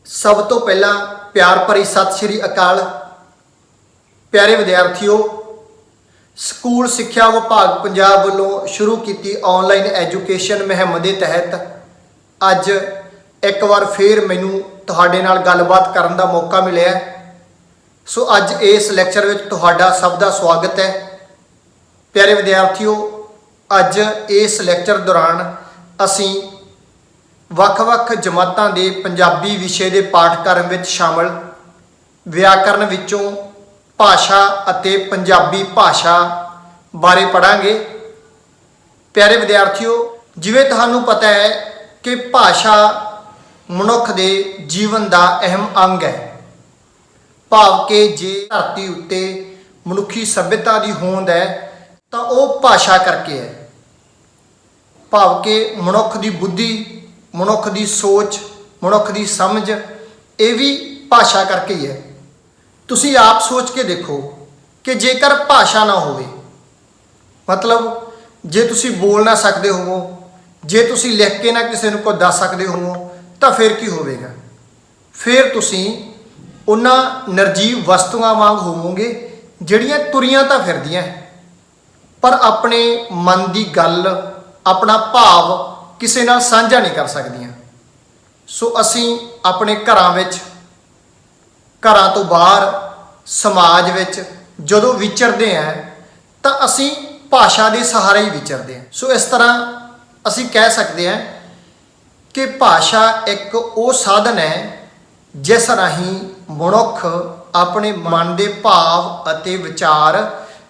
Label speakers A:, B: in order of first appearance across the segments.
A: सब तो पहला प्यार भरी सत श्री अकाल। प्यारे विद्यार्थियों, स्कूल सिक्ख्या विभाग पंजाब वालों शुरू की ऑनलाइन एजुकेशन मुहिम के तहत अज एक बार फिर मैनू तुहाडे नाल गलबात करन दा मौका मिलिया। सो अज इस लैक्चर में तुहाडा सब का स्वागत है। प्यारे विद्यार्थियों, अज इस लैक्चर दौरान असी ਵੱਖ-ਵੱਖ जमातां दे पंजाबी विषय के पाठक्रम में शामिल व्याकरण विचों भाषा अते पंजाबी भाषा बारे पढ़ांगे। प्यारे विद्यार्थियों, जिवें तुहानूं पता है कि भाषा मनुख दे जीवन का अहम अंग है। भाव के जे धरती उत्ते मनुखी सभ्यता की होंद है तो वह भाषा करके है। भाव के मनुख की बुद्धि, मनुख की सोच, मनुख की समझ ये भी भाषा करके ही है। तुसी आप सोच के देखो कि जेकर भाषा ना होवे, मतलब जे तुसी बोल ना सकते हो, जे तुसी लिख के ना किसी को दस सकते हो तो फिर की होवेगा? फिर तुसी उन्हां निर्जीव वस्तुआं वांग होवोगे जिहड़ियां तुरियां तां फिरदियां पर अपने मन की गल, अपना भाव किसी नाल साझा नहीं कर सकदियां। सो असी अपने घरां विच, घरां तो बाहर, समाज विच जदों विचरदे हैं तो असी भाषा के सहारे ही विचरदे हैं। सो इस तरह असी कह सकते हैं कि भाषा एक वो साधन है जिस राही मनुख अपने मन के भाव अते विचार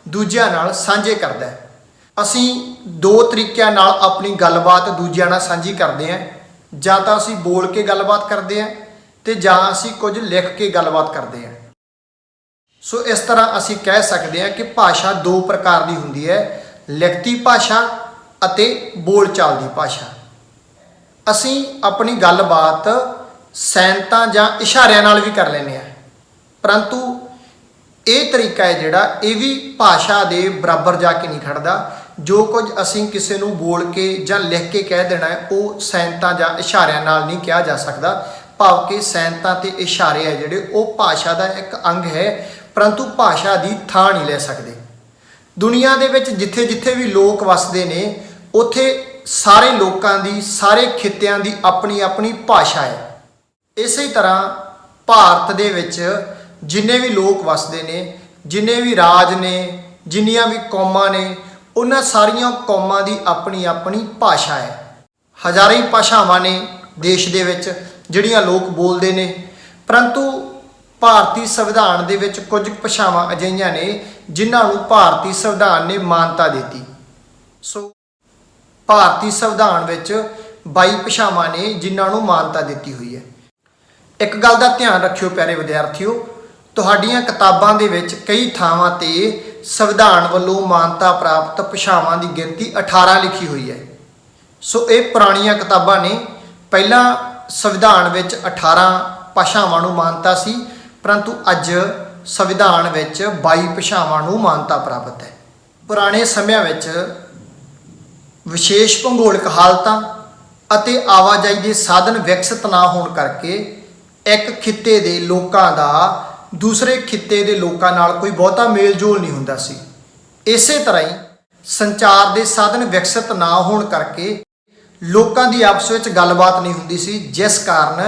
A: दूजियां नाल साझे करता है। असी दो तरीक़िਆਂ नाल अपनी गलबात दूजियां नाल साझी करते हैं, जां तां असी बोल के गलबात करते हैं ते जां असी कुछ लिख के गलबात करते हैं। सो इस तरह असी कह सकते हैं कि भाषा दो प्रकार की होंदी है, लिखती भाषा अते बोलचाल की भाषा। असी अपनी गलबात सैनतां जां इशारिਆਂ नाल भी कर लैंदे हैं, परंतु ये तरीका है जिहड़ा ये भी भाषा के बराबर जाके नहीं खड़दा। जो कुछ असी किसी को बोल के जां लिख के कह देना है वो सैनतां जां इशारिਆਂ नाल नहीं कहा जा सकता। भाव कि सैनतां ते इशारे है जिहड़े वो भाषा का एक अंग है, परंतु भाषा की थां नहीं ले सकते। दुनिया दे विच जिथे जिथे भी लोग वसदे ने उत्थे सारे लोगों की, सारे खित्तियां की अपनी अपनी भाषा है। इस तरह भारत दे विच जिन्ने भी लोग वसदे ने, जिन्ने भी राज ने, जिन्नियां भी कौमां ने, उन्हां सारियां कौमां की अपनी अपनी भाषा है। हज़ारों ही भाषावां ने देश दे विच जिहड़ियां लोग बोलते हैं, परंतु भारतीय संविधान दे विच कुछ भाषावां अजिहियां ने जिन्हां नूं भारतीय संविधान ने मानता दी। सो भारतीय संविधान विच 22 भाषावां ने जिन्हां नूं मानता दी हुई है। एक गल का ध्यान रखियो प्यारे विद्यार्थियों, तुहाडीआं किताबां दे विच कई थावां ते संविधान वालों मानता प्राप्त भाषावां की गिनती 18 लिखी हुई है। सो ये पुरानियां किताबां ने। पहला संविधान विच 18 भाषावां नूं मानता सी, परंतु अज संविधान विच 22 भाषावां नूं मानता प्राप्त है। पुराने समयां विच विशेष भूगोलिक हालतां अते आवाजाई के साधन विकसित ना होने करके एक खित्ते दे लोकां दा दूसरे खित्ते दे लोकां नाल कोई बहुता मेल जोल नहीं हुंदा सी। इसे तरह ही संचार के साधन विकसित ना होने करके लोकां दी आपस में गलबात नहीं हुंदी सी, जिस कारण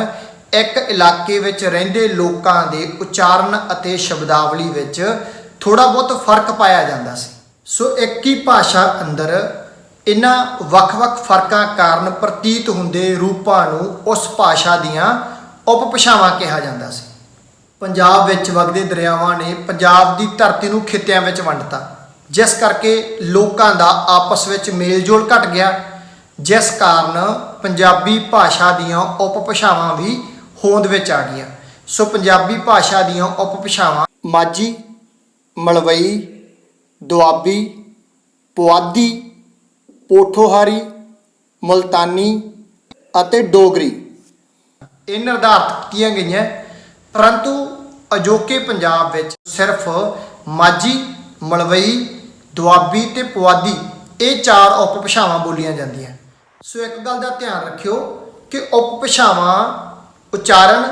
A: एक इलाके विच रहिंदे लोकां दे उच्चारण अते शब्दावली विच थोड़ा बहुत फर्क पाया जाता सी। सो एक ही भाषा अंदर इन्हां वख-वख फर्कां कारण प्रतीत हुंदे रूपां नूं उस भाषा दीआं उपभाषावां कहा जाता सी। पंजाब विच वगदे दरियावां ने पंजाब की धरती नूं खित्तियां विच वंडता, जिस करके लोकां दा आपस विच मेल जोल घट गया, जिस कारण पंजाबी भाषा दीआं उपभाषावां भी होंद विच आ गईआं। सो पंजाबी भाषा दीआं उपभाषावां माझी, मलवई, दुआबी, पुआधी, पोठोहारी, मुल्तानी अते डोगरी ये निर्धारित कीतियां गईआं। परंतु अजोके पंजाब विच सिर्फ माझी, मलवई, दुआबी ते पुआधी ये 4 उपभाषावां बोलियां जांदियां। सो एक गल का ध्यान रखियो कि उपभाषावां उच्चारण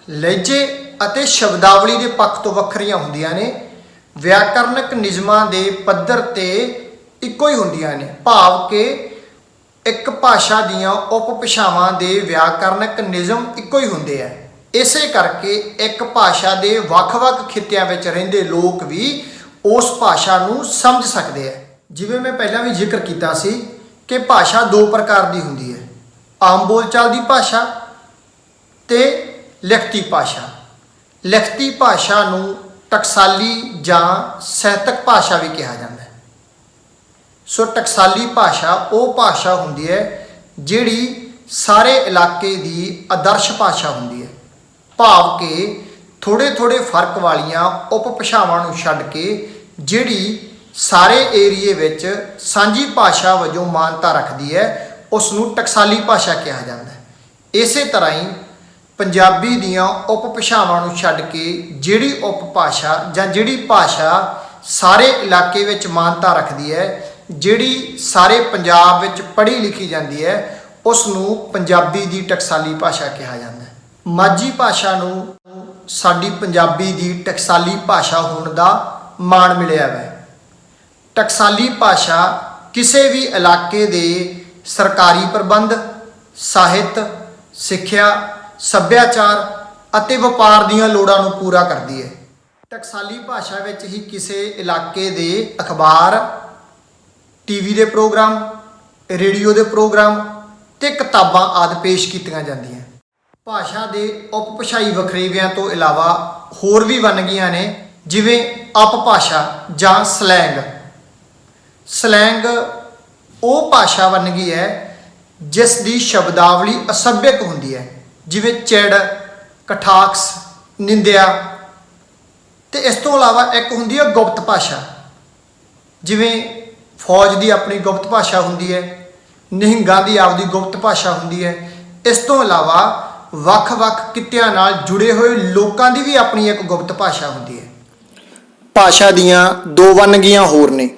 A: ਲਹਿਜੇ ਅਤੇ ਸ਼ਬਦਾਵਲੀ ਦੇ ਪੱਖ ਤੋਂ ਵੱਖਰੀਆਂ ਹੁੰਦੀਆਂ ਨੇ। ਵਿਆਕਰਨਕ ਨਿਯਮਾਂ ਦੇ ਪੱਧਰ ਤੇ ਇੱਕੋ ਹੀ ਹੁੰਦੀਆਂ ਨੇ, ਭਾਵ ਕਿ ਇੱਕ ਭਾਸ਼ਾ ਦੀਆਂ ਉਪਭਾਸ਼ਾਵਾਂ ਦੇ ਵਿਆਕਰਨਕ ਨਿਯਮ ਇੱਕੋ ਹੀ ਹੁੰਦੇ ਆ। ਇਸੇ ਕਰਕੇ ਇੱਕ ਭਾਸ਼ਾ ਦੇ ਵੱਖ-ਵੱਖ ਖਿੱਤਿਆਂ ਵਿੱਚ ਰਹਿੰਦੇ ਲੋਕ ਵੀ ਉਸ ਭਾਸ਼ਾ ਨੂੰ ਸਮਝ ਸਕਦੇ ਆ। ਜਿਵੇਂ ਮੈਂ ਪਹਿਲਾਂ ਵੀ ਜ਼ਿਕਰ ਕੀਤਾ ਸੀ ਕਿ ਭਾਸ਼ਾ ਦੋ ਪ੍ਰਕਾਰ ਦੀ ਹੁੰਦੀ ਹੈ, ਆਮ ਬੋਲਚਾਲ ਦੀ ਭਾਸ਼ਾ ਤੇ ਲਿਖਤੀ ਭਾਸ਼ਾ। ਲਿਖਤੀ ਭਾਸ਼ਾ ਨੂੰ ਟਕਸਾਲੀ ਜਾਂ ਸਾਹਿਤਕ ਭਾਸ਼ਾ ਵੀ ਕਿਹਾ ਜਾਂਦਾ ਹੈ। ਸੋ ਟਕਸਾਲੀ ਭਾਸ਼ਾ ਉਹ ਭਾਸ਼ਾ ਹੁੰਦੀ ਹੈ ਜਿਹੜੀ ਸਾਰੇ ਇਲਾਕੇ ਦੀ ਆਦਰਸ਼ ਭਾਸ਼ਾ ਹੁੰਦੀ ਹੈ, ਭਾਵ ਕਿ ਥੋੜ੍ਹੇ ਫਰਕ ਵਾਲੀਆਂ ਉਪਭਾਸ਼ਾਵਾਂ ਨੂੰ ਛੱਡ ਕੇ ਜਿਹੜੀ ਸਾਰੇ ਏਰੀਏ ਵਿੱਚ ਸਾਂਝੀ ਭਾਸ਼ਾ ਵਜੋਂ ਮਾਨਤਾ ਰੱਖਦੀ ਹੈ ਉਸ ਨੂੰ ਟਕਸਾਲੀ ਭਾਸ਼ਾ ਕਿਹਾ ਜਾਂਦਾ ਹੈ। ਇਸੇ ਤਰ੍ਹਾਂ ਹੀ ਪੰਜਾਬੀ ਦੀਆਂ ਉਪਭਾਸ਼ਾਵਾਂ ਨੂੰ ਛੱਡ ਕੇ ਜਿਹੜੀ ਉਪਭਾਸ਼ਾ ਜਾਂ ਜਿਹੜੀ ਭਾਸ਼ਾ ਸਾਰੇ ਇਲਾਕੇ ਵਿੱਚ ਮਾਨਤਾ ਰੱਖਦੀ ਹੈ, ਜਿਹੜੀ ਸਾਰੇ ਪੰਜਾਬ ਵਿੱਚ ਪੜ੍ਹੀ ਲਿਖੀ ਜਾਂਦੀ ਹੈ, ਉਸ ਨੂੰ ਪੰਜਾਬੀ ਦੀ ਟਕਸਾਲੀ ਭਾਸ਼ਾ ਕਿਹਾ ਜਾਂਦਾ ਹੈ। ਮਾਝੀ ਭਾਸ਼ਾ ਨੂੰ ਸਾਡੀ ਪੰਜਾਬੀ ਦੀ ਟਕਸਾਲੀ ਭਾਸ਼ਾ ਹੋਣ ਦਾ ਮਾਣ ਮਿਲਿਆ ਹੈ। ਟਕਸਾਲੀ ਭਾਸ਼ਾ ਕਿਸੇ ਵੀ ਇਲਾਕੇ ਦੇ ਸਰਕਾਰੀ ਪ੍ਰਬੰਧ, ਸਾਹਿਤ, ਸਿੱਖਿਆ, ਸੱਭਿਆਚਾਰ ਅਤੇ ਵਪਾਰ ਦੀਆਂ ਲੋੜਾਂ ਨੂੰ ਪੂਰਾ ਕਰਦੀ ਹੈ। ਟਕਸਾਲੀ ਭਾਸ਼ਾ ਵਿੱਚ ਹੀ ਕਿਸੇ ਇਲਾਕੇ ਦੇ ਅਖਬਾਰ, ਟੀਵੀ ਦੇ ਪ੍ਰੋਗਰਾਮ, ਰੇਡੀਓ ਦੇ ਪ੍ਰੋਗਰਾਮ ਤੇ ਕਿਤਾਬਾਂ ਆਦਿ ਪੇਸ਼ ਕੀਤੀਆਂ ਜਾਂਦੀਆਂ। ਭਾਸ਼ਾ ਦੇ ਉਪਭਾਸ਼ਾਈ ਵਖਰੇਵਿਆਂ ਤੋਂ ਇਲਾਵਾ ਹੋਰ ਵੀ ਵੰਨਗੀਆਂ ਨੇ, ਜਿਵੇਂ ਅਪਭਾਸ਼ਾ ਜਾਂ ਸਲੈਂਗ। ਸਲੈਂਗ ਉਹ ਭਾਸ਼ਾ ਵੰਨਗੀ ਹੈ ਜਿਸ ਦੀ ਸ਼ਬਦਾਵਲੀ ਅਸੱਭਿਅਕ ਹੁੰਦੀ ਹੈ, ਜਿਵੇਂ ਚਿੜ, ਕਟਾਖਸ, ਨਿੰਦਿਆ। ਤੇ ਇਸ ਤੋਂ ਇਲਾਵਾ ਇੱਕ ਹੁੰਦੀ ਹੈ ਗੁਪਤ ਭਾਸ਼ਾ, ਜਿਵੇਂ ਫੌਜ ਦੀ ਆਪਣੀ ਗੁਪਤ ਭਾਸ਼ਾ ਹੁੰਦੀ ਹੈ, ਨਿਹੰਗਾਂ ਦੀ ਆਪਦੀ ਗੁਪਤ ਭਾਸ਼ਾ ਹੁੰਦੀ ਹੈ। ਇਸ ਤੋਂ ਇਲਾਵਾ ਵੱਖ-ਵੱਖ ਕਿੱਤਿਆਂ ਨਾਲ ਜੁੜੇ ਹੋਏ ਲੋਕਾਂ ਦੀ ਵੀ ਆਪਣੀ ਇੱਕ ਗੁਪਤ ਭਾਸ਼ਾ ਹੁੰਦੀ ਹੈ। ਭਾਸ਼ਾ ਦੀਆਂ ਦੋ ਵੰਨਗੀਆਂ ਹੋਰ ਨੇ,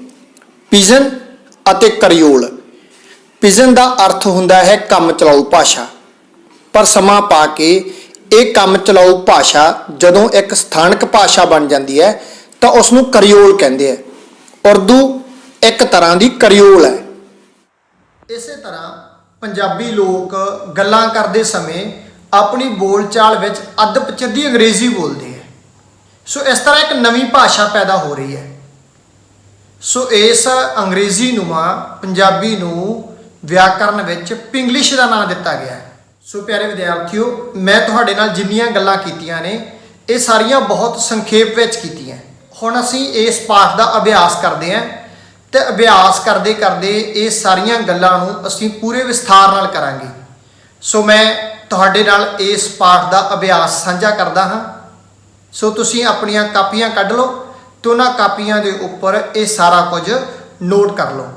A: ਪਿਜਨ ਅਤੇ ਕਰਿਓਲ। ਪਿਜਨ ਦਾ ਅਰਥ ਹੁੰਦਾ ਹੈ ਕੰਮ ਚਲਾਊ ਭਾਸ਼ਾ, ਪਰ ਸਮਾਂ ਪਾ ਕੇ ਇਹ ਕੰਮ ਚਲਾਊ ਭਾਸ਼ਾ ਜਦੋਂ ਇੱਕ ਸਥਾਨਕ ਭਾਸ਼ਾ ਬਣ ਜਾਂਦੀ ਹੈ ਤਾਂ ਉਸ ਨੂੰ ਕਰਿਓਲ ਕਹਿੰਦੇ ਆ। ਉਰਦੂ ਇੱਕ ਤਰ੍ਹਾਂ ਦੀ ਕਰਿਓਲ ਹੈ। ਇਸੇ ਤਰ੍ਹਾਂ ਪੰਜਾਬੀ ਲੋਕ ਗੱਲਾਂ ਕਰਦੇ ਸਮੇਂ ਆਪਣੀ ਬੋਲਚਾਲ ਵਿੱਚ ਅੱਧ-ਪਚੱਧੀ ਅੰਗਰੇਜ਼ੀ ਬੋਲਦੇ ਹੈ। ਸੋ ਇਸ ਤਰ੍ਹਾਂ ਇੱਕ ਨਵੀਂ ਭਾਸ਼ਾ ਪੈਦਾ ਹੋ ਰਹੀ ਹੈ। ਸੋ ਇਸ ਅੰਗਰੇਜ਼ੀ ਨੂੰਮਾਂ ਪੰਜਾਬੀ ਨੂੰ ਵਿਆਕਰਨ ਵਿੱਚ ਪਿੰਗਲਿਸ਼ ਦਾ ਨਾਮ ਦਿੱਤਾ ਗਿਆ ਹੈ। ਸੋ ਪਿਆਰੇ ਵਿਦਿਆਰਥੀਓ, ਮੈਂ ਤੁਹਾਡੇ ਨਾਲ ਜਿੰਨੀਆਂ ਗੱਲਾਂ ਕੀਤੀਆਂ ਨੇ ਇਹ ਸਾਰੀਆਂ ਬਹੁਤ ਸੰਖੇਪ ਵਿੱਚ ਕੀਤੀਆਂ। ਹੁਣ ਅਸੀਂ ਇਸ ਪਾਠ ਦਾ ਅਭਿਆਸ ਕਰਦੇ ਹਾਂ ਤੇ ਅਭਿਆਸ ਕਰਦੇ ਕਰਦੇ ਇਹ ਸਾਰੀਆਂ ਗੱਲਾਂ ਨੂੰ ਅਸੀਂ ਪੂਰੇ ਵਿਸਥਾਰ ਨਾਲ ਕਰਾਂਗੇ। ਸੋ ਮੈਂ ਤੁਹਾਡੇ ਨਾਲ ਇਸ ਪਾਠ ਦਾ ਅਭਿਆਸ ਸਾਂਝਾ ਕਰਦਾ ਹਾਂ। ਸੋ ਤੁਸੀਂ ਆਪਣੀਆਂ ਕਾਪੀਆਂ ਕੱਢ ਲਓ ਤੇ ਉਹਨਾਂ ਕਾਪੀਆਂ ਦੇ ਉੱਪਰ ਇਹ ਸਾਰਾ ਕੁਝ ਨੋਟ ਕਰ ਲਓ।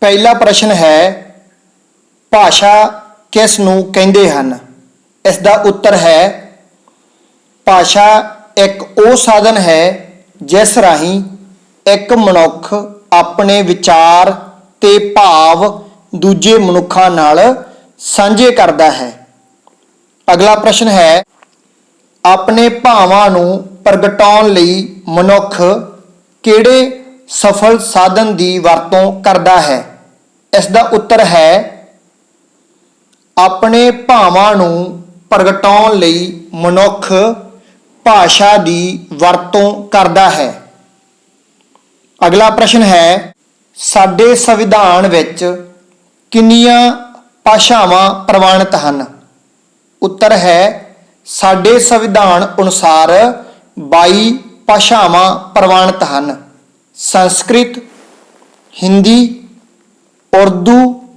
A: ਪਹਿਲਾ ਪ੍ਰਸ਼ਨ ਹੈ, ਭਾਸ਼ਾ ਕਿਸ ਨੂੰ ਕਹਿੰਦੇ ਹਨ? ਇਸ ਦਾ ਉੱਤਰ ਹੈ, ਭਾਸ਼ਾ ਇੱਕ ਉਹ ਸਾਧਨ ਹੈ ਜਿਸ ਰਾਹੀਂ ਇੱਕ ਮਨੁੱਖ ਆਪਣੇ ਵਿਚਾਰ ਤੇ ਭਾਵ ਦੂਜੇ ਮਨੁੱਖਾਂ ਨਾਲ ਸਾਂਝੇ ਕਰਦਾ ਹੈ। ਅਗਲਾ ਪ੍ਰਸ਼ਨ ਹੈ, ਆਪਣੇ ਭਾਵਾਂ ਨੂੰ ਪ੍ਰਗਟਾਉਣ ਲਈ ਮਨੁੱਖ ਕਿਹੜੇ ਸਫਲ ਸਾਧਨ ਦੀ ਵਰਤੋਂ ਕਰਦਾ ਹੈ? ਇਸ ਦਾ ਉੱਤਰ ਹੈ, ਆਪਣੇ ਭਾਵਾਂ ਨੂੰ ਪ੍ਰਗਟਾਉਣ ਲਈ ਮਨੁੱਖ ਭਾਸ਼ਾ ਦੀ ਵਰਤੋਂ ਕਰਦਾ ਹੈ। ਅਗਲਾ ਪ੍ਰਸ਼ਨ ਹੈ, ਸਾਡੇ ਸੰਵਿਧਾਨ ਵਿੱਚ ਕਿੰਨੀਆਂ ਭਾਸ਼ਾਵਾਂ ਪ੍ਰਵਾਨਿਤ ਹਨ? ਉੱਤਰ ਹੈ, ਸਾਡੇ ਸੰਵਿਧਾਨ ਅਨੁਸਾਰ 22 ਭਾਸ਼ਾਵਾਂ ਪ੍ਰਵਾਨਿਤ ਹਨ। ਸੰਸਕ੍ਰਿਤ, ਹਿੰਦੀ, ਉਰਦੂ,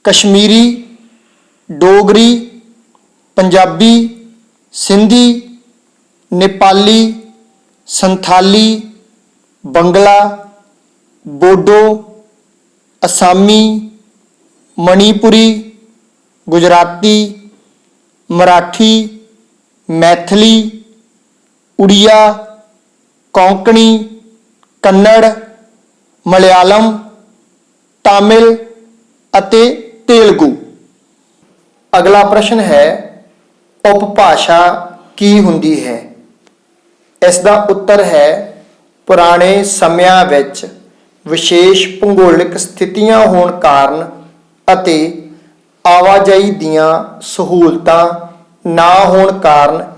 A: ਕਸ਼ਮੀਰੀ, ਡੋਗਰੀ, ਪੰਜਾਬੀ, ਸਿੰਧੀ, ਨੇਪਾਲੀ, ਸੰਥਾਲੀ, ਬੰਗਲਾ, ਬੋਡੋ, ਅਸਾਮੀ, ਮਣੀਪੁਰੀ, ਗੁਜਰਾਤੀ, ਮਰਾਠੀ, ਮੈਥਲੀ, ਉੜੀਆ, ਕੋਂਕਣੀ, ਕੰਨੜ, ਮਲਿਆਲਮ, ਤਾਮਿਲ ਅਤੇ ਤੇਲਗੂ। ਅਗਲਾ ਪ੍ਰਸ਼ਨ ਹੈ, ਉਪਭਾਸ਼ਾ ਕੀ ਹੁੰਦੀ ਹੈ? ਇਸ ਦਾ ਉੱਤਰ ਹੈ ਪੁਰਾਣੇ ਸਮਿਆਂ ਵਿੱਚ ਵਿਸ਼ੇਸ਼ ਭੂਗੋਲਿਕ ਸਥਿਤੀਆਂ ਹੋਣ ਕਾਰਨ ਅਤੇ ਆਵਾਜਾਈ ਦੀਆਂ ਸਹੂਲਤਾਂ ਨਾ ਹੋਣ ਕਾਰਨ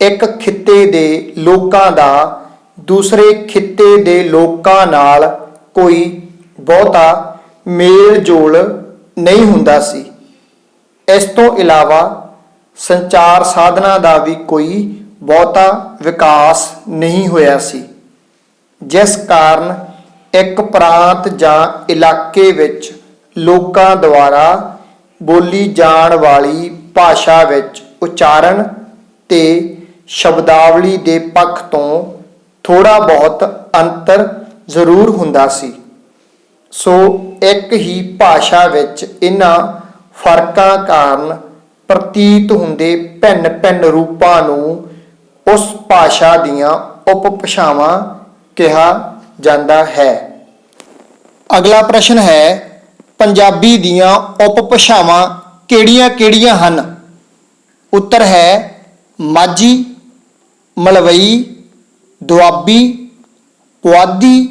A: ਇੱਕ ਖਿੱਤੇ ਦੇ ਲੋਕਾਂ ਦਾ ਦੂਸਰੇ ਖਿੱਤੇ ਦੇ ਲੋਕਾਂ ਨਾਲ ਕੋਈ ਬਹੁਤਾ ਮੇਲ ਜੋਲ ਨਹੀਂ ਹੁੰਦਾ ਸੀ। ਇਸ ਤੋਂ ਇਲਾਵਾ ਸੰਚਾਰ ਸਾਧਨਾਂ ਦਾ ਵੀ ਕੋਈ ਬਹੁਤਾ ਵਿਕਾਸ ਨਹੀਂ ਹੋਇਆ ਸੀ, ਜਿਸ ਕਾਰਨ ਇੱਕ ਪ੍ਰਾਂਤ ਜਾਂ ਇਲਾਕੇ ਵਿੱਚ ਲੋਕਾਂ ਦੁਆਰਾ ਬੋਲੀ ਜਾਣ ਵਾਲੀ ਭਾਸ਼ਾ ਵਿੱਚ ਉਚਾਰਨ ਤੇ ਸ਼ਬਦਾਵਲੀ ਦੇ ਪੱਖ ਤੋਂ ਥੋੜ੍ਹਾ ਬਹੁਤ ਅੰਤਰ ਜ਼ਰੂਰ ਹੁੰਦਾ ਸੀ। ਸੋ ਇੱਕ ਹੀ ਭਾਸ਼ਾ ਵਿੱਚ ਇਹਨਾਂ ਫਰਕਾਂ ਕਾਰਨ ਪ੍ਰਤੀਤ ਹੁੰਦੇ ਭਿੰਨ-ਭਿੰਨ ਰੂਪਾਂ ਨੂੰ ਉਸ ਭਾਸ਼ਾ ਦੀਆਂ ਉਪਭਾਸ਼ਾਵਾਂ ਕਿਹਾ ਜਾਂਦਾ ਹੈ। ਅਗਲਾ ਪ੍ਰਸ਼ਨ ਹੈ, ਪੰਜਾਬੀ ਦੀਆਂ ਉਪਭਾਸ਼ਾਵਾਂ ਕਿਹੜੀਆਂ-ਕਿਹੜੀਆਂ ਹਨ? ਉੱਤਰ ਹੈ ਮਾਝੀ, ਮਲਵਈ, ਦੁਆਬੀ, ਪੁਆਧੀ,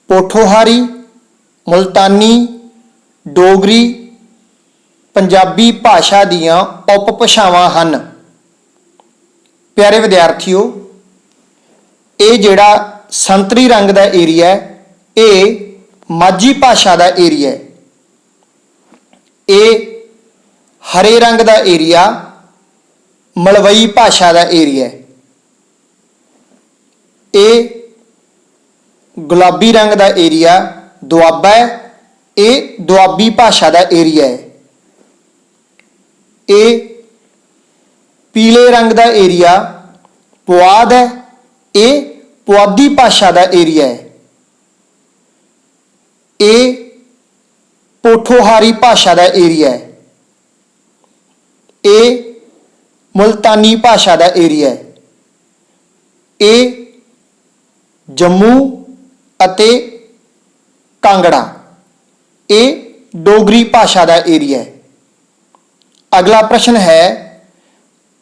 A: ਪੋਠੋਹਾਰੀ, ਮੁਲਤਾਨੀ, ਡੋਗਰੀ ਪੰਜਾਬੀ ਭਾਸ਼ਾ ਦੀਆਂ ਉਪਭਾਸ਼ਾਵਾਂ ਹਨ। ਪਿਆਰੇ ਵਿਦਿਆਰਥੀਓ, ਇਹ ਜਿਹੜਾ ਸੰਤਰੀ ਰੰਗ ਦਾ ਏਰੀਆ ਹੈ, ਇਹ ਮਾਝੀ ਭਾਸ਼ਾ ਦਾ ਏਰੀਆ ਹੈ। ਇਹ ਹਰੇ ਰੰਗ ਦਾ ਏਰੀਆ ਮਲਵਈ ਭਾਸ਼ਾ ਦਾ ਏਰੀਆ ਹੈ। ਇਹ ਗੁਲਾਬੀ ਰੰਗ ਦਾ ਏਰੀਆ ਦੁਆਬਾ ਹੈ, ਇਹ ਦੁਆਬੀ ਭਾਸ਼ਾ ਦਾ ਏਰੀਆ ਹੈ। ਇਹ ਪੀਲੇ ਰੰਗ ਦਾ ਏਰੀਆ ਪੁਆਧ ਹੈ, ਇਹ ਪੁਆਧੀ ਭਾਸ਼ਾ ਦਾ ਏਰੀਆ ਹੈ। ਇਹ ਪੋਠੋਹਾਰੀ ਭਾਸ਼ਾ ਦਾ ਏਰੀਆ ਹੈ। ਇਹ ਮੁਲਤਾਨੀ ਭਾਸ਼ਾ ਦਾ ਏਰੀਆ ਹੈ। ਇਹ ਜੰਮੂ ਅਤੇ ਕਾਂਗੜਾ, ਇਹ ਡੋਗਰੀ ਭਾਸ਼ਾ ਦਾ ਏਰੀਆ ਹੈ। ਅਗਲਾ ਪ੍ਰਸ਼ਨ ਹੈ,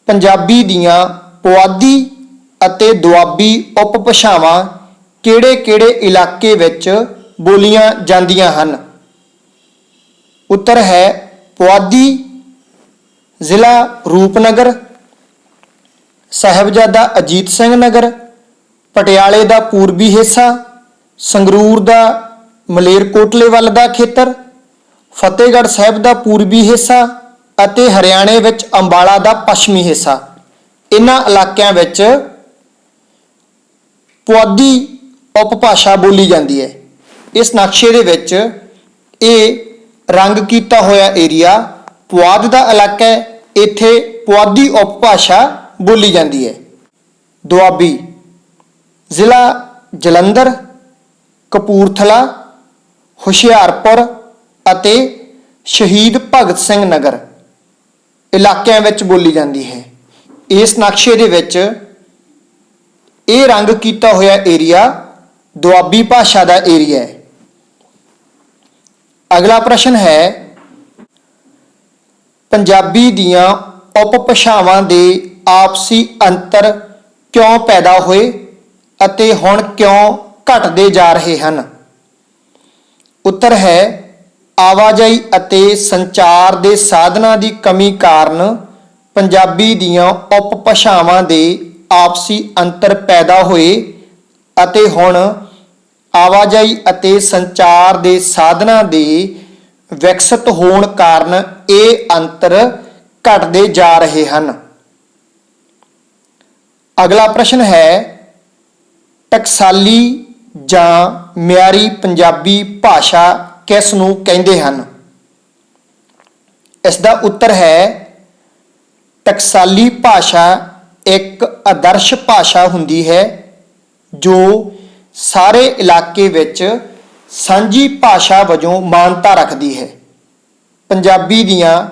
A: ਪੰਜਾਬੀ ਦੀਆਂ ਪੁਆਧੀ ਅਤੇ ਦੁਆਬੀ ਉਪਭਾਸ਼ਾਵਾਂ ਕਿਹੜੇ-ਕਿਹੜੇ ਇਲਾਕੇ ਵਿੱਚ ਬੋਲੀਆਂ ਜਾਂਦੀਆਂ ਹਨ? ਉੱਤਰ ਹੈ ਪੁਆਧੀ ਜ਼ਿਲ੍ਹਾ ਰੂਪਨਗਰ, ਸਾਹਿਬਜ਼ਾਦਾ ਅਜੀਤ ਸਿੰਘ ਨਗਰ, ਪਟਿਆਲੇ ਦਾ ਪੂਰਬੀ ਹਿੱਸਾ, ਸੰਗਰੂਰ ਦਾ ਮਲੇਰਕੋਟਲੇ ਵੱਲ ਦਾ ਖੇਤਰ, ਫਤਿਹਗੜ੍ਹ ਸਾਹਿਬ ਦਾ ਪੂਰਬੀ ਹਿੱਸਾ ਅਤੇ ਹਰਿਆਣੇ ਵਿੱਚ ਅੰਬਾਲਾ ਦਾ ਪੱਛਮੀ ਹਿੱਸਾ। ਇਹਨਾਂ ਇਲਾਕਿਆਂ ਵਿੱਚ ਪੁਆਧੀ ਉਪਭਾਸ਼ਾ ਬੋਲੀ ਜਾਂਦੀ ਹੈ। ਇਸ ਨਕਸ਼ੇ ਦੇ ਵਿੱਚ ਇਹ ਰੰਗ ਕੀਤਾ ਹੋਇਆ ਏਰੀਆ ਪੁਆਧ ਦਾ ਇਲਾਕਾ ਹੈ, ਇੱਥੇ ਪੁਆਧੀ ਉਪਭਾਸ਼ਾ ਬੋਲੀ ਜਾਂਦੀ ਹੈ। ਦੁਆਬੀ ਜ਼ਿਲ੍ਹਾ ਜਲੰਧਰ, ਕਪੂਰਥਲਾ, ਹੁਸ਼ਿਆਰਪੁਰ ਅਤੇ ਸ਼ਹੀਦ ਭਗਤ ਸਿੰਘ ਨਗਰ ਇਲਾਕਿਆਂ ਵਿੱਚ ਬੋਲੀ ਜਾਂਦੀ ਹੈ। ਇਸ ਨਕਸ਼ੇ ਦੇ ਵਿੱਚ ਇਹ ਰੰਗ ਕੀਤਾ ਹੋਇਆ ਏਰੀਆ ਦੁਆਬੀ ਭਾਸ਼ਾ ਦਾ ਏਰੀਆ ਹੈ। ਅਗਲਾ ਪ੍ਰਸ਼ਨ ਹੈ, ਪੰਜਾਬੀ ਦੀਆਂ ਉਪਭਾਸ਼ਾਵਾਂ ਦੇ ਆਪਸੀ ਅੰਤਰ ਕਿਉਂ ਪੈਦਾ ਹੋਏ ਅਤੇ ਹੁਣ ਕਿਉਂ ਘਟਦੇ ਜਾ ਰਹੇ ਹਨ? ਉੱਤਰ ਹੈ ਆਵਾਜਾਈ ਅਤੇ ਸੰਚਾਰ ਦੇ ਸਾਧਨਾਂ ਦੀ ਕਮੀ ਕਾਰਨ ਪੰਜਾਬੀ ਦੀਆਂ ਉਪਭਾਸ਼ਾਵਾਂ ਦੇ ਆਪਸੀ ਅੰਤਰ ਪੈਦਾ ਹੋਏ ਅਤੇ ਹੁਣ ਆਵਾਜਾਈ ਅਤੇ ਸੰਚਾਰ ਦੇ ਸਾਧਨਾਂ ਦੇ ਵਿਕਸਿਤ ਹੋਣ ਕਾਰਨ ਇਹ ਅੰਤਰ ਘਟਦੇ ਜਾ ਰਹੇ ਹਨ। ਅਗਲਾ ਪ੍ਰਸ਼ਨ ਹੈ, ਟਕਸਾਲੀ ਜਾਂ ਮਿਆਰੀ ਪੰਜਾਬੀ ਭਾਸ਼ਾ ਕਿਸ ਨੂੰ ਕਹਿੰਦੇ ਹਨ? ਇਸ ਦਾ ਉੱਤਰ ਹੈ ਟਕਸਾਲੀ ਭਾਸ਼ਾ ਇੱਕ ਆਦਰਸ਼ ਭਾਸ਼ਾ ਹੁੰਦੀ ਹੈ ਜੋ ਸਾਰੇ ਇਲਾਕੇ ਵਿੱਚ ਸਾਂਝੀ ਭਾਸ਼ਾ ਵਜੋਂ ਮਾਨਤਾ ਰੱਖਦੀ ਹੈ। ਪੰਜਾਬੀ ਦੀਆਂ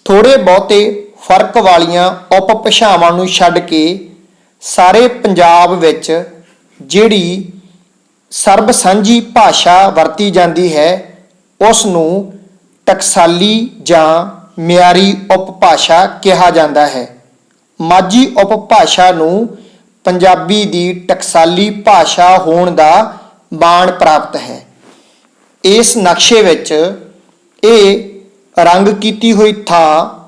A: ਥੋੜ੍ਹੇ ਬਹੁਤੇ ਫਰਕ ਵਾਲੀਆਂ ਉਪਭਾਸ਼ਾਵਾਂ ਨੂੰ ਛੱਡ ਕੇ ਸਾਰੇ ਪੰਜਾਬ ਵਿੱਚ ਜਿਹੜੀ ਸਰਬ ਸਾਂਝੀ ਭਾਸ਼ਾ ਵਰਤੀ ਜਾਂਦੀ ਹੈ ਉਸ ਨੂੰ ਟਕਸਾਲੀ ਜਾਂ ਮਿਆਰੀ ਉਪਭਾਸ਼ਾ ਕਿਹਾ ਜਾਂਦਾ ਹੈ। ਮਾਝੀ ਉਪਭਾਸ਼ਾ ਨੂੰ ਪੰਜਾਬੀ ਦੀ ਟਕਸਾਲੀ ਭਾਸ਼ਾ ਹੋਣ ਦਾ ਮਾਣ ਪ੍ਰਾਪਤ ਹੈ। ਇਸ ਨਕਸ਼ੇ ਵਿੱਚ ਇਹ ਰੰਗ ਕੀਤੀ ਹੋਈ ਥਾਂ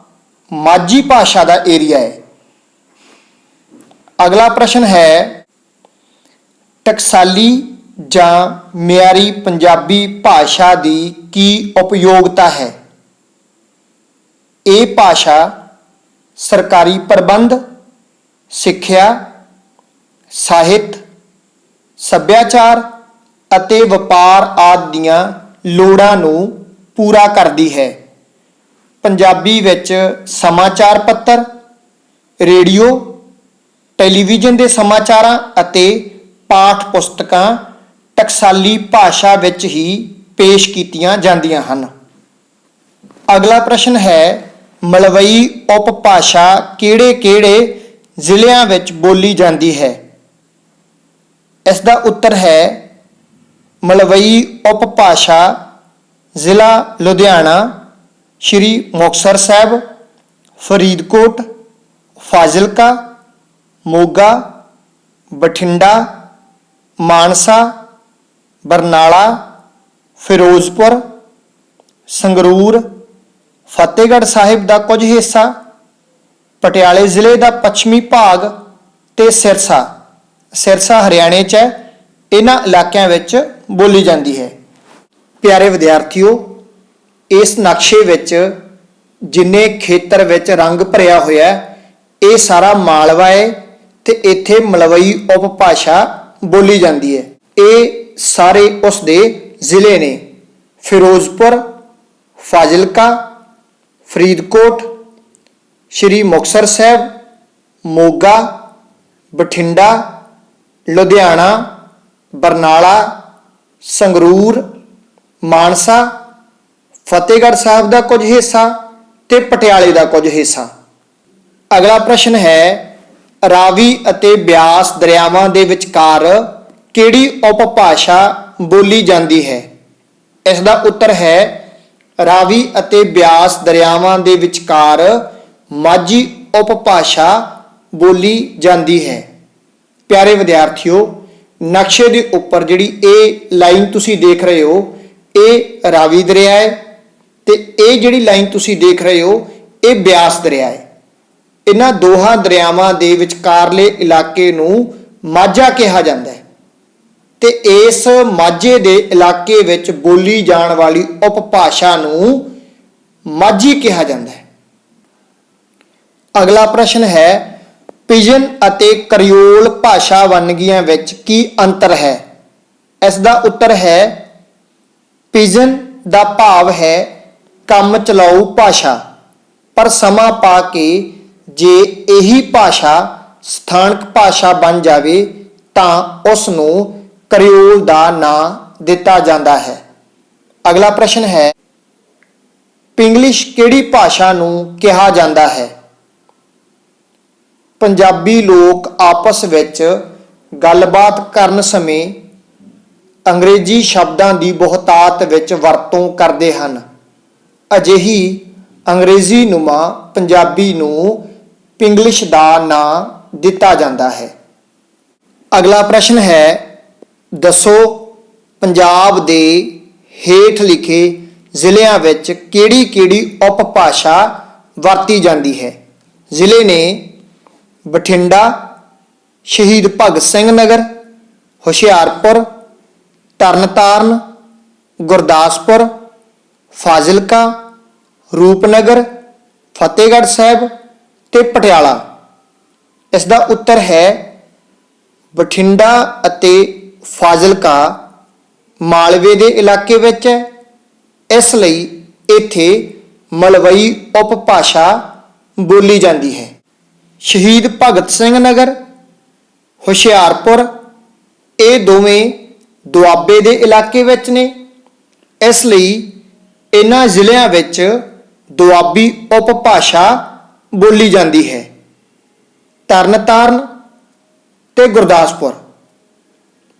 A: ਮਾਝੀ ਭਾਸ਼ਾ ਦਾ ਏਰੀਆ ਹੈ। ਅਗਲਾ ਪ੍ਰਸ਼ਨ ਹੈ, ਟਕਸਾਲੀ ਜਾਂ ਮਿਆਰੀ ਪੰਜਾਬੀ ਭਾਸ਼ਾ ਦੀ ਕੀ ਉਪਯੋਗਤਾ ਹੈ? ਇਹ ਭਾਸ਼ਾ ਸਰਕਾਰੀ ਪ੍ਰਬੰਧ, ਸਿੱਖਿਆ, ਸਾਹਿਤ, ਸੱਭਿਆਚਾਰ ਅਤੇ ਵਪਾਰ ਆਦਿ ਦੀਆਂ ਲੋੜਾਂ ਨੂੰ ਪੂਰਾ ਕਰਦੀ ਹੈ। ਪੰਜਾਬੀ ਵਿੱਚ ਸਮਾਚਾਰ ਪੱਤਰ, ਰੇਡੀਓ, ਟੈਲੀਵਿਜ਼ਨ ਦੇ ਸਮਾਚਾਰਾਂ ਅਤੇ ਪਾਠ ਪੁਸਤਕਾਂ ਟਕਸਾਲੀ ਭਾਸ਼ਾ ਵਿੱਚ ਹੀ ਪੇਸ਼ ਕੀਤੀਆਂ ਜਾਂਦੀਆਂ ਹਨ। ਅਗਲਾ ਪ੍ਰਸ਼ਨ ਹੈ, ਮਲਵਈ ਉਪਭਾਸ਼ਾ ਕਿਹੜੇ-ਕਿਹੜੇ ਜ਼ਿਲ੍ਹਿਆਂ ਵਿੱਚ ਬੋਲੀ ਜਾਂਦੀ ਹੈ? ਇਸ ਦਾ ਉੱਤਰ ਹੈ, ਮਲਵਈ ਉਪਭਾਸ਼ਾ ਜ਼ਿਲ੍ਹਾ ਲੁਧਿਆਣਾ, ਸ਼੍ਰੀ ਮੁਕਤਸਰ ਸਾਹਿਬ, ਫਰੀਦਕੋਟ, ਫਾਜ਼ਿਲਕਾ, ਮੋਗਾ, ਬਠਿੰਡਾ, ਮਾਨਸਾ, ਬਰਨਾਲਾ, ਫਿਰੋਜ਼ਪੁਰ, ਸੰਗਰੂਰ, ਫਤਿਹਗੜ੍ਹ ਸਾਹਿਬ ਦਾ ਕੁਝ ਹਿੱਸਾ, ਪਟਿਆਲੇ ਜ਼ਿਲ੍ਹੇ ਦਾ ਪੱਛਮੀ ਭਾਗ ਤੇ ਸਿਰਸਾ ਹਰਿਆਣੇ 'ਚ ਹੈ। ਇਹਨਾਂ ਇਲਾਕਿਆਂ ਵਿੱਚ ਬੋਲੀ ਜਾਂਦੀ ਹੈ। ਪਿਆਰੇ ਵਿਦਿਆਰਥੀਓ, ਇਸ ਨਕਸ਼ੇ ਵਿੱਚ ਜਿੰਨੇ ਖੇਤਰ ਵਿੱਚ ਰੰਗ ਭਰਿਆ ਹੋਇਆ ਇਹ ਸਾਰਾ ਮਾਲਵਾ ਹੈ ਤੇ ਇੱਥੇ ਮਲਵਈ ਉਪਭਾਸ਼ਾ ਬੋਲੀ ਜਾਂਦੀ ਹੈ। ਇਹ ਸਾਰੇ ਉਸ ਦੇ ਜ਼ਿਲ੍ਹੇ ਨੇ, ਫਿਰੋਜ਼ਪੁਰ, ਫਾਜ਼ਿਲਕਾ, ਫਰੀਦਕੋਟ, ਸ਼੍ਰੀ ਮੁਕਤਸਰ ਸਾਹਿਬ, ਮੋਗਾ, ਬਠਿੰਡਾ, ਲੁਧਿਆਣਾ, ਬਰਨਾਲਾ, ਸੰਗਰੂਰ, ਮਾਨਸਾ, ਫਤਿਹਗੜ੍ਹ ਸਾਹਿਬ ਦਾ ਕੁਝ ਹਿੱਸਾ ਤੇ ਪਟਿਆਲੇ ਦਾ ਕੁਝ ਹਿੱਸਾ। ਅਗਲਾ ਪ੍ਰਸ਼ਨ ਹੈ, ਰਾਵੀ ਅਤੇ ਬਿਆਸ ਦਰਿਆਵਾਂ ਦੇ ਵਿਚਕਾਰ ਕਿਹੜੀ ਉਪਭਾਸ਼ਾ ਬੋਲੀ ਜਾਂਦੀ ਹੈ? ਇਸ ਦਾ ਉੱਤਰ ਹੈ, ਰਾਵੀ ਅਤੇ ਬਿਆਸ ਦਰਿਆਵਾਂ ਦੇ ਵਿਚਕਾਰ ਮਾਝੀ ਉਪਭਾਸ਼ਾ ਬੋਲੀ ਜਾਂਦੀ ਹੈ। ਪਿਆਰੇ ਵਿਦਿਆਰਥੀਓ, ਨਕਸ਼ੇ ਦੇ ਉੱਪਰ ਜਿਹੜੀ ਇਹ ਲਾਈਨ ਤੁਸੀਂ ਦੇਖ ਰਹੇ ਹੋ ਇਹ ਰਾਵੀ ਦਰਿਆ ਹੈ ਤੇ ਇਹ ਜਿਹੜੀ ਲਾਈਨ ਤੁਸੀਂ ਦੇਖ ਰਹੇ ਹੋ ਇਹ ਬਿਆਸ ਦਰਿਆ ਹੈ। ਇਹਨਾਂ ਦੋਹਾਂ ਦਰਿਆਵਾਂ ਦੇ ਵਿਚਕਾਰਲੇ ਇਲਾਕੇ ਨੂੰ ਮਾਝਾ ਕਿਹਾ ਜਾਂਦਾ ਹੈ ਤੇ ਇਸ ਮਾਝੇ ਦੇ ਇਲਾਕੇ ਵਿੱਚ ਬੋਲੀ ਜਾਣ ਵਾਲੀ ਉਪਭਾਸ਼ਾ ਨੂੰ ਮਾਝੀ ਕਿਹਾ ਜਾਂਦਾ ਹੈ। ਅਗਲਾ ਪ੍ਰਸ਼ਨ ਹੈ, ਪਿਜਨ ਅਤੇ ਕਰਿਓਲ ਭਾਸ਼ਾ ਵੰਨਗੀਆਂ ਵਿੱਚ ਕੀ ਅੰਤਰ ਹੈ? ਇਸ ਦਾ ਉੱਤਰ ਹੈ, ਪਿਜਨ ਦਾ ਭਾਵ ਹੈ ਕੰਮ ਚਲਾਊ ਭਾਸ਼ਾ, ਪਰ ਸਮਾਂ ਪਾ ਕੇ ਜੇ ਇਹੀ ਭਾਸ਼ਾ ਸਥਾਨਕ ਭਾਸ਼ਾ ਬਣ ਜਾਵੇ ਤਾਂ ਉਸ ਨੂੰ ਕਰਿਓਲ ਦਾ ਨਾਂ ਦਿੱਤਾ ਜਾਂਦਾ ਹੈ। ਅਗਲਾ ਪ੍ਰਸ਼ਨ ਹੈ, ਪਿੰਗਲਿਸ਼ ਕਿਹੜੀ ਭਾਸ਼ਾ ਨੂੰ ਕਿਹਾ ਜਾਂਦਾ ਹੈ? ਪੰਜਾਬੀ ਲੋਕ ਆਪਸ ਵਿੱਚ ਗੱਲਬਾਤ ਕਰਨ ਸਮੇਂ ਅੰਗਰੇਜ਼ੀ ਸ਼ਬਦਾਂ ਦੀ ਬਹੁਤਾਤ ਵਿੱਚ ਵਰਤੋਂ ਕਰਦੇ ਹਨ। ਅਜਿਹੀ ਅੰਗਰੇਜ਼ੀ ਨੁਮਾ ਪੰਜਾਬੀ ਨੂੰ ਪਿੰਗਲਿਸ਼ ਦਾ ਨਾਂ ਦਿੱਤਾ ਜਾਂਦਾ ਹੈ। ਅਗਲਾ ਪ੍ਰਸ਼ਨ ਹੈ, ਦੱਸੋ ਪੰਜਾਬ ਦੇ ਹੇਠ ਲਿਖੇ ਜ਼ਿਲ੍ਹਿਆਂ ਵਿੱਚ ਕਿਹੜੀ-ਕਿਹੜੀ ਉਪਭਾਸ਼ਾ ਵਰਤੀ ਜਾਂਦੀ ਹੈ? ਜ਼ਿਲ੍ਹੇ ਨੇ ਬਠਿੰਡਾ, ਸ਼ਹੀਦ ਭਗਤ ਸਿੰਘ ਨਗਰ, ਹੁਸ਼ਿਆਰਪੁਰ, ਤਰਨਤਾਰਨ, ਗੁਰਦਾਸਪੁਰ, ਫਾਜ਼ਿਲਕਾ, ਰੂਪਨਗਰ, ਫਤਿਹਗੜ੍ਹ ਸਾਹਿਬ ਤੇ ਪਟਿਆਲਾ। ਇਸ ਦਾ ਉੱਤਰ ਹੈ, ਬਠਿੰਡਾ ਅਤੇ ਫਾਜ਼ਿਲਕਾ ਮਾਲਵੇ ਦੇ ਇਲਾਕੇ ਵਿੱਚ ਹੈ, ਇਸ ਲਈ ਇੱਥੇ ਮਲਵਈ ਉਪਭਾਸ਼ਾ ਬੋਲੀ ਜਾਂਦੀ ਹੈ। ਸ਼ਹੀਦ ਭਗਤ ਸਿੰਘ ਨਗਰ, ਹੁਸ਼ਿਆਰਪੁਰ ਇਹ ਦੋਵੇਂ ਦੁਆਬੇ ਦੇ ਇਲਾਕੇ ਵਿੱਚ ਨੇ, ਇਸ ਲਈ ਇਹਨਾਂ ਜ਼ਿਲ੍ਹਿਆਂ ਵਿੱਚ ਦੁਆਬੀ ਉਪਭਾਸ਼ਾ ਬੋਲੀ ਜਾਂਦੀ ਹੈ। ਤਰਨਤਾਰਨ ਤੇ ਗੁਰਦਾਸਪੁਰ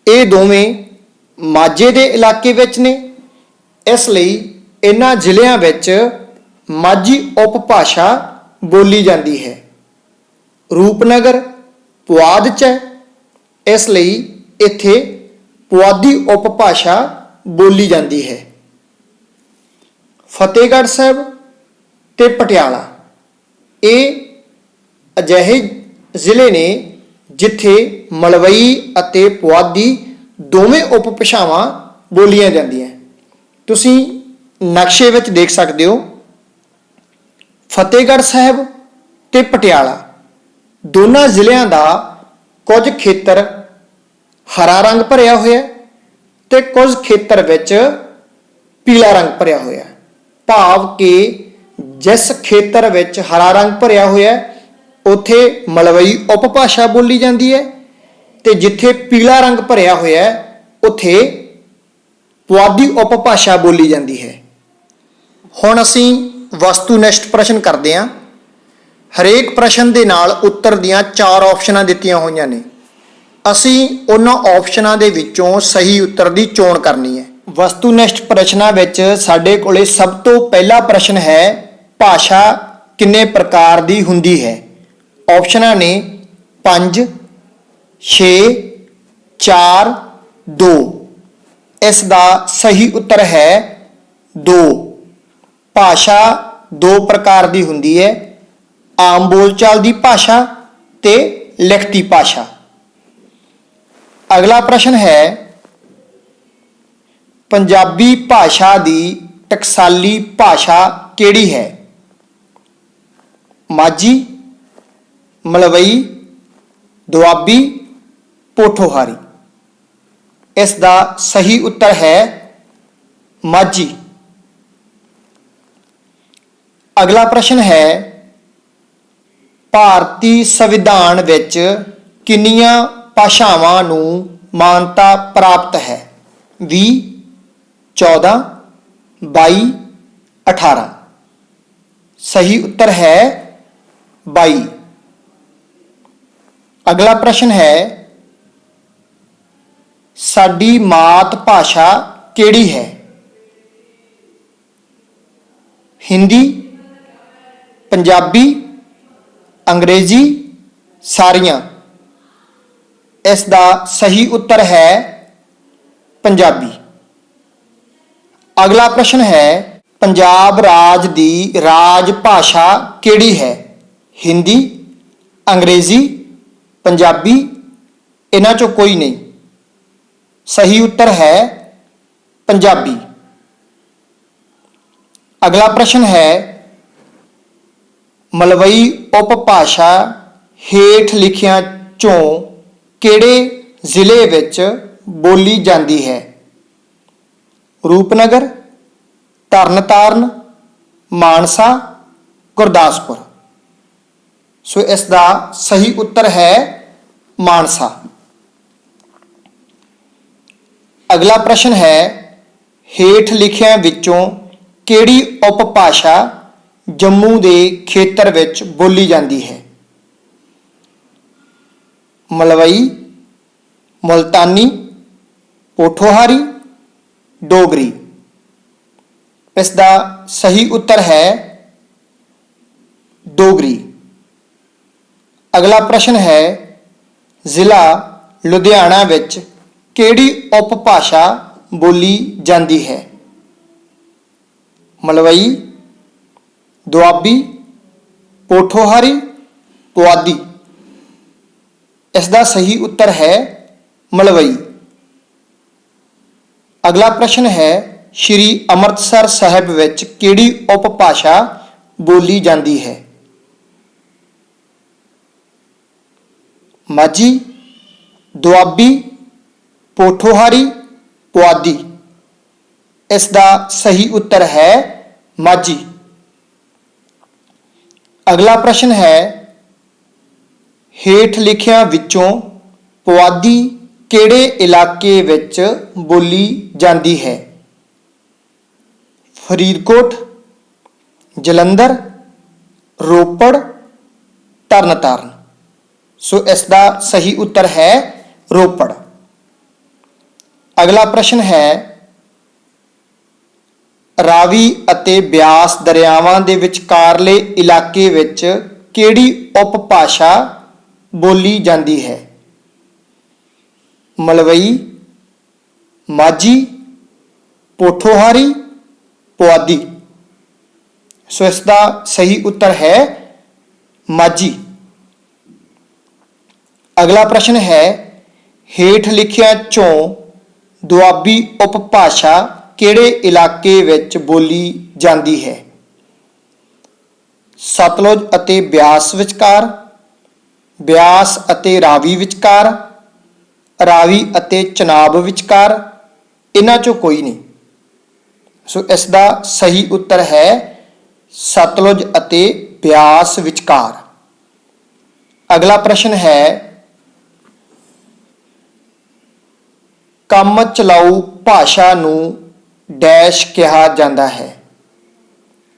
A: ਇਹ ਦੋਵੇਂ ਮਾਝੇ ਦੇ ਇਲਾਕੇ ਵਿੱਚ ਨੇ, ਇਸ ਲਈ ਇਹਨਾਂ ਜ਼ਿਲ੍ਹਿਆਂ ਵਿੱਚ ਮਾਝੀ ਉਪਭਾਸ਼ਾ ਬੋਲੀ ਜਾਂਦੀ ਹੈ। ਰੂਪਨਗਰ ਪੁਆਧ 'ਚ ਹੈ, ਇਸ ਲਈ ਇੱਥੇ ਪੁਆਧੀ ਉਪਭਾਸ਼ਾ ਬੋਲੀ ਜਾਂਦੀ ਹੈ। ਫਤਿਹਗੜ੍ਹ ਸਾਹਿਬ ਤੇ ਪਟਿਆਲਾ ਇਹ ਅਜਿਹੇ ਜ਼ਿਲ੍ਹੇ ਨੇ ਜਿੱਥੇ ਮਲਵਈ ਅਤੇ ਪੁਆਧੀ ਦੋਵੇਂ ਉਪਭਾਸ਼ਾਵਾਂ ਬੋਲੀਆਂ ਜਾਂਦੀਆਂ। ਤੁਸੀਂ ਨਕਸ਼ੇ ਵਿੱਚ ਦੇਖ ਸਕਦੇ ਹੋ, ਫਤਿਹਗੜ੍ਹ ਸਾਹਿਬ ਤੇ ਪਟਿਆਲਾ ਦੋਨਾਂ ਜ਼ਿਲ੍ਹਿਆਂ ਦਾ ਕੁਝ ਖੇਤਰ ਹਰਾ ਰੰਗ ਭਰਿਆ ਹੋਇਆ ਤੇ ਕੁਝ ਖੇਤਰ ਵਿੱਚ ਪੀਲਾ ਰੰਗ ਭਰਿਆ ਹੋਇਆ। ਭਾਵ ਕਿ ਜਿਸ ਖੇਤਰ ਵਿੱਚ ਹਰਾ ਰੰਗ ਭਰਿਆ ਹੋਇਆ ਉੱਥੇ ਮਲਵਈ ਉਪਭਾਸ਼ਾ ਬੋਲੀ ਜਾਂਦੀ ਹੈ ਤੇ ਜਿੱਥੇ ਪੀਲਾ ਰੰਗ ਭਰਿਆ ਹੋਇਆ ਉੱਥੇ ਪੁਆਧੀ ਉਪਭਾਸ਼ਾ ਬੋਲੀ ਜਾਂਦੀ ਹੈ। ਹੁਣ ਅਸੀਂ ਵਸਤੂਨਿਸ਼ਟ ਪ੍ਰਸ਼ਨ ਕਰਦੇ ਹਾਂ। ਹਰੇਕ ਪ੍ਰਸ਼ਨ ਦੇ ਨਾਲ ਉੱਤਰ ਦੀਆਂ 4 ਆਪਸ਼ਨਾਂ ਦਿੱਤੀਆਂ ਹੋਈਆਂ ਨੇ। ਅਸੀਂ ਉਹਨਾਂ ਆਪਸ਼ਨਾਂ ਦੇ ਵਿੱਚੋਂ ਸਹੀ ਉੱਤਰ ਦੀ ਚੋਣ ਕਰਨੀ ਹੈ। ਵਸਤੂਨਿਸ਼ਟ ਪ੍ਰਸ਼ਨਾਂ ਵਿੱਚ ਸਾਡੇ ਕੋਲੇ ਸਭ ਤੋਂ ਪਹਿਲਾ ਪ੍ਰਸ਼ਨ ਹੈ, ਭਾਸ਼ਾ ਕਿੰਨੇ ਪ੍ਰਕਾਰ ਦੀ ਹੁੰਦੀ ਹੈ? ਆਪਸ਼ਨਾਂ ਨੇ 5, 6, 4, 2। ਇਸ ਦਾ ਸਹੀ ਉੱਤਰ ਹੈ 2। ਭਾਸ਼ਾ 2 ਪ੍ਰਕਾਰ ਦੀ ਹੁੰਦੀ ਹੈ, ਆਮ ਬੋਲਚਾਲ ਦੀ ਭਾਸ਼ਾ ਤੇ ਲਿਖਤੀ ਭਾਸ਼ਾ। ਅਗਲਾ ਪ੍ਰਸ਼ਨ ਹੈ, ਪੰਜਾਬੀ ਭਾਸ਼ਾ ਦੀ ਟਕਸਾਲੀ ਭਾਸ਼ਾ ਕਿਹੜੀ ਹੈ? ਮਾਝੀ, ਮਲਵਈ, ਦੁਆਬੀ, ਪੋਠੋਹਾਰੀ। ਇਸ ਦਾ ਸਹੀ ਉੱਤਰ ਹੈ ਮਾਝੀ। ਅਗਲਾ ਪ੍ਰਸ਼ਨ ਹੈ, ਭਾਰਤੀ ਸੰਵਿਧਾਨ ਵਿੱਚ ਕਿੰਨੀਆਂ ਭਾਸ਼ਾਵਾਂ ਨੂੰ ਮਾਨਤਾ ਪ੍ਰਾਪਤ ਹੈ? 20, 14, 22, 18। ਸਹੀ ਉੱਤਰ ਹੈ 22। ਅਗਲਾ ਪ੍ਰਸ਼ਨ ਹੈ, ਸਾਡੀ ਮਾਤ ਭਾਸ਼ਾ ਕਿਹੜੀ ਹੈ? ਹਿੰਦੀ, ਪੰਜਾਬੀ, ਅੰਗਰੇਜ਼ੀ, ਸਾਰੀਆਂ। ਇਸ ਦਾ ਸਹੀ ਉੱਤਰ ਹੈ ਪੰਜਾਬੀ। ਅਗਲਾ ਪ੍ਰਸ਼ਨ ਹੈ, ਪੰਜਾਬ ਰਾਜ ਦੀ ਰਾਜ ਭਾਸ਼ਾ ਕਿਹੜੀ ਹੈ? ਹਿੰਦੀ, ਅੰਗਰੇਜ਼ੀ, ਪੰਜਾਬੀ, ਇਹਨਾਂ ਚੋਂ ਕੋਈ ਨਹੀਂ। ਸਹੀ ਉੱਤਰ ਹੈ ਪੰਜਾਬੀ। ਅਗਲਾ ਪ੍ਰਸ਼ਨ ਹੈ, ਮਲਵਈ ਉਪਭਾਸ਼ਾ ਹੇਠ ਲਿਖਿਆਂ ਚੋਂ ਕਿਹੜੇ ਜ਼ਿਲ੍ਹੇ ਵਿੱਚ ਬੋਲੀ ਜਾਂਦੀ ਹੈ? ਰੂਪਨਗਰ, ਤਰਨਤਾਰਨ, ਮਾਨਸਾ, ਗੁਰਦਾਸਪੁਰ। ਸੋ ਇਸ ਦਾ ਸਹੀ ਉੱਤਰ ਹੈ ਮਾਨਸਾ। ਅਗਲਾ ਪ੍ਰਸ਼ਨ ਹੈ, ਹੇਠ ਲਿਖਿਆਂ ਵਿੱਚੋਂ ਕਿਹੜੀ ਉਪਭਾਸ਼ਾ ਜੰਮੂ ਦੇ ਖੇਤਰ ਵਿੱਚ ਬੋਲੀ ਜਾਂਦੀ ਹੈ? ਮਲਵਈ, ਮੁਲਤਾਨੀ, ਪੋਠੋਹਾਰੀ, ਡੋਗਰੀ। ਇਸ ਦਾ ਸਹੀ ਉੱਤਰ ਹੈ ਡੋਗਰੀ। ਅਗਲਾ ਪ੍ਰਸ਼ਨ ਹੈ, ਜ਼ਿਲ੍ਹਾ ਲੁਧਿਆਣਾ ਵਿੱਚ ਕਿਹੜੀ ਉਪਭਾਸ਼ਾ ਬੋਲੀ ਜਾਂਦੀ ਹੈ? ਮਲਵਈ, ਦੁਆਬੀ, ਪੋਠੋਹਾਰੀ, ਪੁਆਧੀ। ਇਸ ਦਾ ਸਹੀ ਉੱਤਰ ਹੈ ਮਲਵਈ। ਅਗਲਾ ਪ੍ਰਸ਼ਨ ਹੈ, ਸ਼੍ਰੀ ਅੰਮ੍ਰਿਤਸਰ ਸਾਹਿਬ ਵਿੱਚ ਕਿਹੜੀ ਉਪਭਾਸ਼ਾ ਬੋਲੀ ਜਾਂਦੀ ਹੈ? ਮਾਝੀ, ਦੁਆਬੀ, ਪੋਠੋਹਾਰੀ, ਪੁਆਧੀ। ਇਸ ਦਾ ਸਹੀ ਉੱਤਰ ਹੈ ਮਾਝੀ। ਅਗਲਾ ਪ੍ਰਸ਼ਨ ਹੈ, ਹੇਠ ਲਿਖਿਆਂ ਵਿੱਚੋਂ ਪੁਆਧੀ ਕਿਹੜੇ ਇਲਾਕੇ ਵਿੱਚ ਬੋਲੀ ਜਾਂਦੀ ਹੈ? ਫਰੀਦਕੋਟ, ਜਲੰਧਰ, ਰੋਪੜ, ਤਰਨਤਾਰਨ। ਸੋ ਇਸ ਦਾ ਸਹੀ ਉੱਤਰ ਹੈ ਰੋਪੜ। ਅਗਲਾ ਪ੍ਰਸ਼ਨ ਹੈ, ਰਾਵੀ ਅਤੇ ਬਿਆਸ ਦਰਿਆਵਾਂ ਦੇ ਵਿਚਕਾਰਲੇ ਇਲਾਕੇ ਵਿੱਚ ਕਿਹੜੀ ਉਪਭਾਸ਼ਾ ਬੋਲੀ ਜਾਂਦੀ ਹੈ? ਮਲਵਈ, ਮਾਝੀ, ਪੋਠੋਹਾਰੀ, ਪੁਆਧੀ। ਸੋ ਇਸ ਦਾ ਸਹੀ ਉੱਤਰ ਹੈ ਮਾਝੀ। ਅਗਲਾ ਪ੍ਰਸ਼ਨ ਹੈ, ਹੇਠ ਲਿਖਿਆਂ ਚੋਂ ਦੁਆਬੀ ਉਪਭਾਸ਼ਾ ਕਿਹੜੇ ਇਲਾਕੇ ਵਿੱਚ ਬੋਲੀ ਜਾਂਦੀ ਹੈ? ਸਤਲੁਜ ਅਤੇ ਬਿਆਸ ਵਿਚਕਾਰ, ਬਿਆਸ ਅਤੇ ਰਾਵੀ ਵਿਚਕਾਰ, ਰਾਵੀ ਅਤੇ ਚਨਾਬ ਵਿਚਕਾਰ, ਇਹਨਾਂ ਚੋਂ ਕੋਈ ਨਹੀਂ। ਸੋ ਇਸ ਦਾ ਸਹੀ ਉੱਤਰ ਹੈ ਸਤਲੁਜ ਅਤੇ ਬਿਆਸ ਵਿਚਕਾਰ। ਅਗਲਾ ਪ੍ਰਸ਼ਨ ਹੈ, ਕੰਮ ਚਲਾਊ ਭਾਸ਼ਾ ਨੂੰ ਡੈਸ਼ ਕਿਹਾ ਜਾਂਦਾ ਹੈ?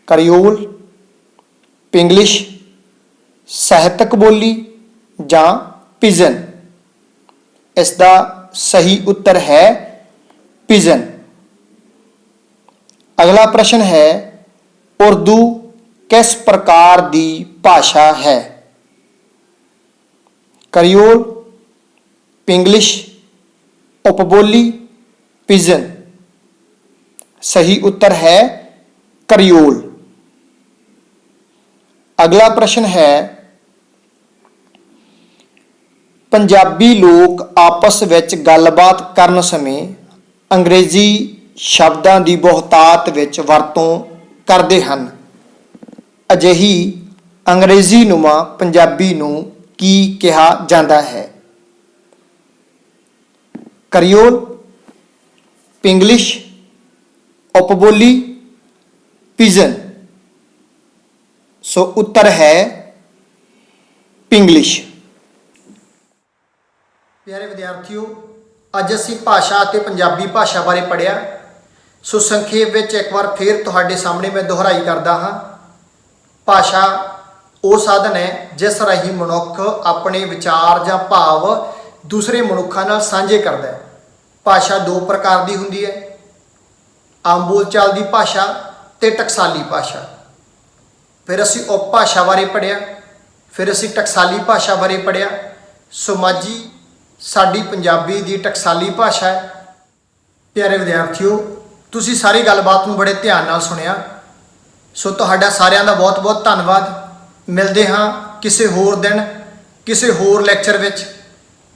A: ਕਰਿਓਲ, ਪਿੰਗਲਿਸ਼, ਸਾਹਿਤਕ ਬੋਲੀ ਜਾਂ ਪਿਜਨ। ਇਸ ਦਾ ਸਹੀ ਉੱਤਰ ਹੈ ਪਿਜਨ। ਅਗਲਾ ਪ੍ਰਸ਼ਨ ਹੈ, ਉਰਦੂ ਕਿਸ ਪ੍ਰਕਾਰ ਦੀ ਭਾਸ਼ਾ ਹੈ? Creole, ਪਿੰਗਲਿਸ਼, ਉਪਬੋਲੀ, Pigeon. ਸਹੀ ਉੱਤਰ ਹੈ ਕਰਿਓਲ। ਅਗਲਾ ਪ੍ਰਸ਼ਨ ਹੈ, ਪੰਜਾਬੀ ਲੋਕ ਆਪਸ ਵਿੱਚ ਗੱਲਬਾਤ ਕਰਨ ਸਮੇਂ ਅੰਗਰੇਜ਼ੀ ਸ਼ਬਦਾਂ ਦੀ ਬਹੁਤਾਤ ਵਿੱਚ ਵਰਤੋਂ ਕਰਦੇ ਹਨ। ਅਜਿਹੀ ਅੰਗਰੇਜ਼ੀ ਨੁਮਾ ਪੰਜਾਬੀ ਨੂੰ ਕੀ ਕਿਹਾ ਜਾਂਦਾ ਹੈ? Creole, ਪਿੰਗਲਿਸ਼, ਉਪਬੋਲੀ, Pigeon. ਸੋ ਉੱਤਰ ਹੈ ਪਿੰਗਲਿਸ਼। ਪਿਆਰੇ ਵਿਦਿਆਰਥੀਓ, ਅੱਜ ਅਸੀਂ ਭਾਸ਼ਾ ਅਤੇ ਪੰਜਾਬੀ ਭਾਸ਼ਾ ਬਾਰੇ ਪੜ੍ਹਿਆ। ਸੋ ਸੰਖੇਪ ਵਿੱਚ ਇੱਕ ਵਾਰ ਫਿਰ ਤੁਹਾਡੇ ਸਾਹਮਣੇ ਮੈਂ ਦੁਹਰਾਈ ਕਰਦਾ ਹਾਂ। ਭਾਸ਼ਾ ਉਹ ਸਾਧਨ ਹੈ ਜਿਸ ਰਾਹੀਂ ਮਨੁੱਖ ਆਪਣੇ ਵਿਚਾਰ ਜਾਂ ਭਾਵ ਦੂਸਰੇ ਮਨੁੱਖਾਂ ਨਾਲ ਸਾਂਝੇ ਕਰਦਾ ਹੈ। ਭਾਸ਼ਾ ਦੋ ਪ੍ਰਕਾਰ ਦੀ ਹੁੰਦੀ ਹੈ, ਆਮ ਬੋਲਚਾਲ ਦੀ ਭਾਸ਼ਾ ਅਤੇ ਟਕਸਾਲੀ ਭਾਸ਼ਾ। ਫਿਰ ਅਸੀਂ ਉਪਭਾਸ਼ਾ ਬਾਰੇ ਪੜ੍ਹਿਆ, ਫਿਰ ਅਸੀਂ ਟਕਸਾਲੀ ਭਾਸ਼ਾ ਬਾਰੇ ਪੜ੍ਹਿਆ। ਸੋ ਮਾਝੀ ਸਾਡੀ ਪੰਜਾਬੀ ਦੀ ਟਕਸਾਲੀ ਭਾਸ਼ਾ ਹੈ। ਪਿਆਰੇ ਵਿਦਿਆਰਥੀਓ, ਤੁਸੀਂ ਸਾਰੀ ਗੱਲਬਾਤ ਨੂੰ ਬੜੇ ਧਿਆਨ ਨਾਲ ਸੁਣਿਆ। ਸੋ ਤੁਹਾਡਾ ਸਾਰਿਆਂ ਦਾ ਬਹੁਤ ਬਹੁਤ ਧੰਨਵਾਦ। ਮਿਲਦੇ ਹਾਂ ਕਿਸੇ ਹੋਰ ਦਿਨ ਕਿਸੇ ਹੋਰ ਲੈਕਚਰ ਵਿੱਚ।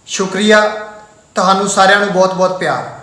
A: ਸ਼ੁਕਰੀਆ। ਤੁਹਾਨੂੰ ਸਾਰਿਆਂ ਨੂੰ ਬਹੁਤ ਬਹੁਤ ਪਿਆਰ।